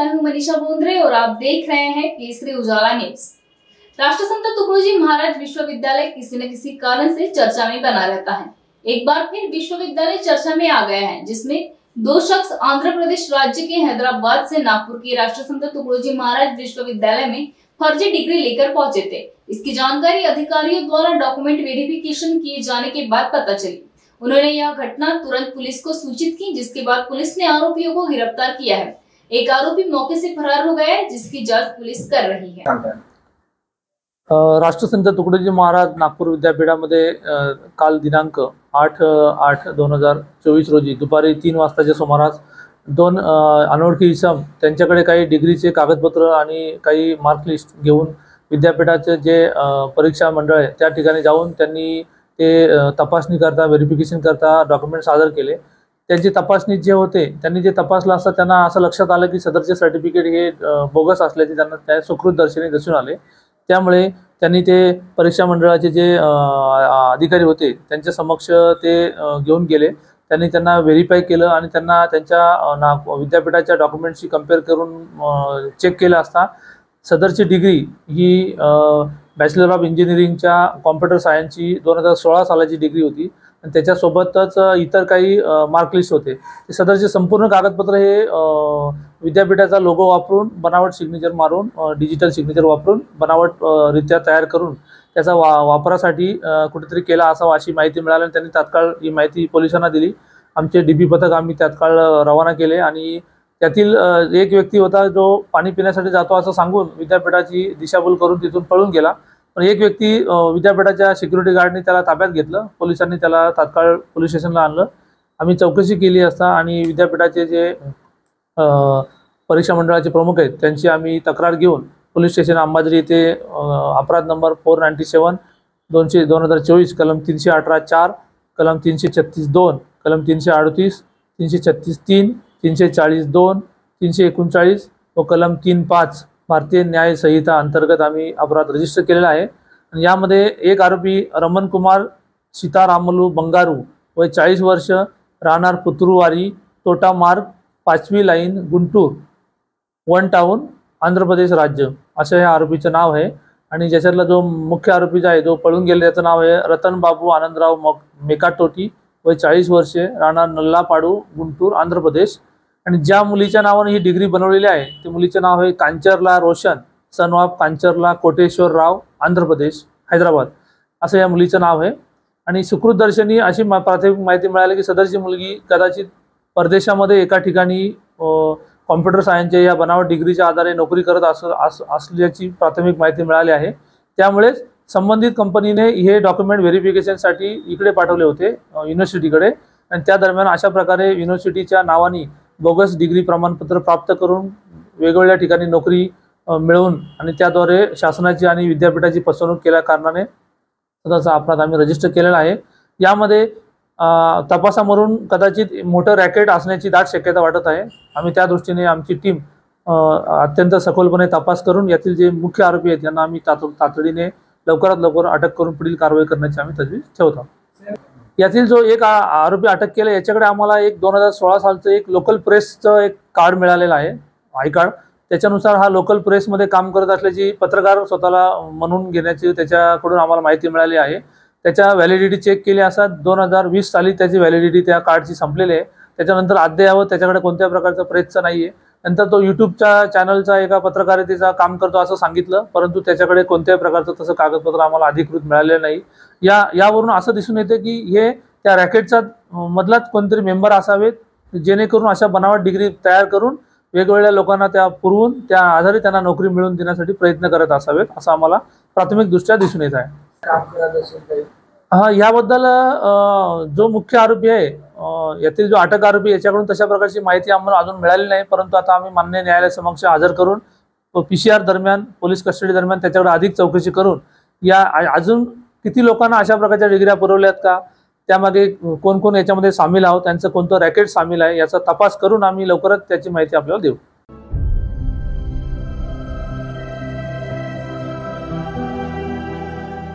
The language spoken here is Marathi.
मैं हूं मनीषा बोंद्रे और आप देख रहे हैं केसरी उजाला न्यूज। राष्ट्रसंत तुकडोजी महाराज विश्वविद्यालय किसी न किसी कारण से चर्चा में बना रहता है। एक बार फिर विश्वविद्यालय चर्चा में आ गया है, जिसमें दो शख्स आंध्र प्रदेश राज्य के हैदराबाद से नागपुर के राष्ट्रसंत तुकडोजी महाराज विश्वविद्यालय में फर्जी डिग्री लेकर पहुंचे थे। इसकी जानकारी अधिकारियों द्वारा डॉक्यूमेंट वेरिफिकेशन किए जाने के बाद पता चली। उन्होंने यह घटना तुरंत पुलिस को सूचित की, जिसके बाद पुलिस ने आरोपियों को गिरफ्तार किया है। एक आरोपी मौके से फरार हो गया है, जिसकी जांच पुलिस कर रही है। राष्ट्रसंत तुकडोजी महाराज नागपूर विद्यापीठामध्ये काल दिनांक 8/8/2024 रोजी दुपारी 3 वाजताच्या सुमारास दोन अनोळखी इसम त्यांच्याकडे काही डिग्रीचे कागदपत्र आणि काही मार्कलिस्ट घेऊन विद्यापीठाचे जे परीक्षा मंडळ आहे त्या ठिकाणी जाऊन त्यांनी ते तपासणी करता व्हेरिफिकेशन करता डॉक्युमेंट सादर केले। त्यांची तपासणी जे होते त्यांनी जे तपासलं असता त्यांना असं लक्षात आलं की सदरचे सर्टिफिकेट हे बोगस असल्याचे त्यांना त्या सुकृत दर्शनी दिसून आले। त्यामुळे त्यांनी ते परीक्षा मंडळाचे जे अधिकारी होते त्यांच्या समक्ष ते घेऊन गेले। त्यांनी त्यांना व्हेरीफाय केलं आणि त्यांना त्यांच्या विद्यापीठाच्या डॉक्युमेंट्सशी कंपेअर करून चेक केलं असता सदरची डिग्री ही बॅचलर ऑफ इंजिनिअरिंगच्या कॉम्प्युटर सायन्सची 2016 सालाची डिग्री होती आणि त्याच्यासोबतच इतर काही मार्कलिस्ट होते। ते सदरचे संपूर्ण कागदपत्र हे विद्यापीठाचा लोगो वापरून बनावट सिग्नेचर मारून डिजिटल सिग्नेचर वापरून बनावट रित्या तयार करून त्याचा वापरासाठी कुठेतरी केला असा अशी माहिती मिळाली आणि त्यांनी तात्काळ ही माहिती पोलिसांना दिली। आमचे डीबी पथक आम्ही तात्काळ रवाना केले आणि त्यातील एक व्यक्ती होता जो पाणी पिण्यासाठी जातो असं सांगून विद्यापीठाची दिशाभूल करून तिथून पळून गेला। पण एक व्यक्ती विद्यापीठाच्या सिक्युरिटी गार्डने त्याला ताब्यात घेतलं। पोलिसांनी त्याला तात्काळ पोलीस स्टेशनला आणलं। आम्ही चौकशी केली असता आणि विद्यापीठाचे जे परीक्षा मंडळाचे प्रमुख आहेत त्यांची आम्ही तक्रार घेऊन पोलीस स्टेशन अंबाझरी येथे अपराध नंबर 497 2024 कलम 318(4) कलम 336(2) कलम 338 336(3) 340(2) 339 व कलम 35 भारतीय न्याय संहिता अंतर्गत आम्ही अपराध रजिस्टर केलेला आहे। आणि यामध्ये एक आरोपी रमण कुमार सीतारामलू बंगारू वय 40 वर्ष राहणार पुत्रुवारी तोटा मार्ग 5वी लाईन गुंटूर 1 टाउन आंध्र प्रदेश राज्य असं हे आरोपीचं नाव आहे। आणि ज्याच्यातला जो मुख्य आरोपी आहे जो पळून गेले त्याचं नाव आहे रतन बाबू आनंदराव मेकाटोटी वय 40 वर्षे राहणार नल्लापाडू गुंटूर आंध्र प्रदेश। आणि ज्या मुलीच्या नावाने ही डिग्री बनवलेली आहे ते मुलीचे नाव आहे कांचरला रोशन सन ऑफ कांचरला कोटेश्वर राव आंध्र प्रदेश हैदराबाद असं या मुलीचं नाव आहे। आणि सुकृत दर्शनी अशी प्राथमिक माहिती मिळाली की सदरची मुलगी कदाचित परदेशामध्ये एका ठिकाणी कॉम्प्युटर सायन्सच्या या बनावट डिग्रीच्या आधारे नोकरी करत असल्याची प्राथमिक माहिती मिळाली आहे। त्यामुळेच संबंधित कंपनीने हे डॉक्युमेंट व्हेरिफिकेशनसाठी इकडे पाठवले होते युनिव्हर्सिटीकडे आणि त्या दरम्यान अशा प्रकारे युनिव्हर्सिटीच्या नावाने बोगस डिग्री प्रमाणपत्र प्राप्त करून वेगवेगळ्या ठिकाणी नोकरी मिळवून आणि त्याद्वारे शासनाची आणि विद्यापीठाची फसवणूक केल्या कारणाने स्वतःचा अपराध आम्ही रजिस्टर केलेला आहे। यामध्ये तपासामधून कदाचित मोठं रॅकेट असण्याची दाट शक्यता वाटत आहे। आम्ही त्या दृष्टीने आमची टीम अत्यंत सखोलपणे तपास करून यातील जे मुख्य आरोपी आहेत त्यांना आम्ही तातडीने लवकरात लवकर अटक करून पुढील कारवाई करण्याची आम्ही तजवीज ठेवत आहोत। यातील जो एक आरोपी अटक केला याच्याकडे आम्हाला एक 2016 सालचं एक लोकल प्रेसचं एक कार्ड मिळालेलं आहे आय कार्ड। त्याच्यानुसार हा लोकल प्रेसमध्ये काम करत असल्याची पत्रकार स्वतःला म्हणून घेण्याची त्याच्याकडून आम्हाला माहिती मिळाली आहे। त्याच्या व्हॅलिडिटी चेक केली असता 2020 साली त्याची व्हॅलिडिटी त्या कार्डची संपलेली आहे। त्याच्यानंतर अद्ययावत त्याच्याकडे कोणत्या प्रकारचं प्रेसचं नाही आहे। नंतर तो यूट्यूबच्या चॅनलचा एका पत्रकारितेचा काम करतो असं सांगितलं, परंतु त्याच्याकडे कोणत्याही प्रकारचं तसं कागदपत्र आम्हाला अधिकृत मिळालेलं नाही। यावरून असं दिसून येते की हे त्या रॅकेटचा मधलाच कोणतरी मेंबर असावेत जेणेकरून अशा बनावट डिग्री तयार करून वेगवेगळ्या लोकांना त्या पुरवून त्या आधारे त्यांना नोकरी मिळवून देण्यासाठी प्रयत्न करत असावेत असं आम्हाला प्राथमिकदृष्ट्या दिसून येत आहे। याबद्दल जो मुख्य आरोपी आहे यातील जो अटक आरोपी याच्याकडून तशा प्रकारची माहिती आम्हाला अजून मिळाली नाही, परंतु आता आम्ही मान्य न्यायालयासमक्ष हजर करून PCR दरम्यान पोलीस कस्टडी दरम्यान त्याच्याकडे अधिक चौकशी करून या अजून किती लोकांना अशा प्रकारच्या डिग्र्या पुरवल्यात का, त्यामागे कोण कोण याच्यामध्ये सामील आहोत, त्यांचं कोणतं रॅकेट सामील आहे याचा तपास करून आम्ही लवकरच त्याची माहिती आपल्याला देऊ।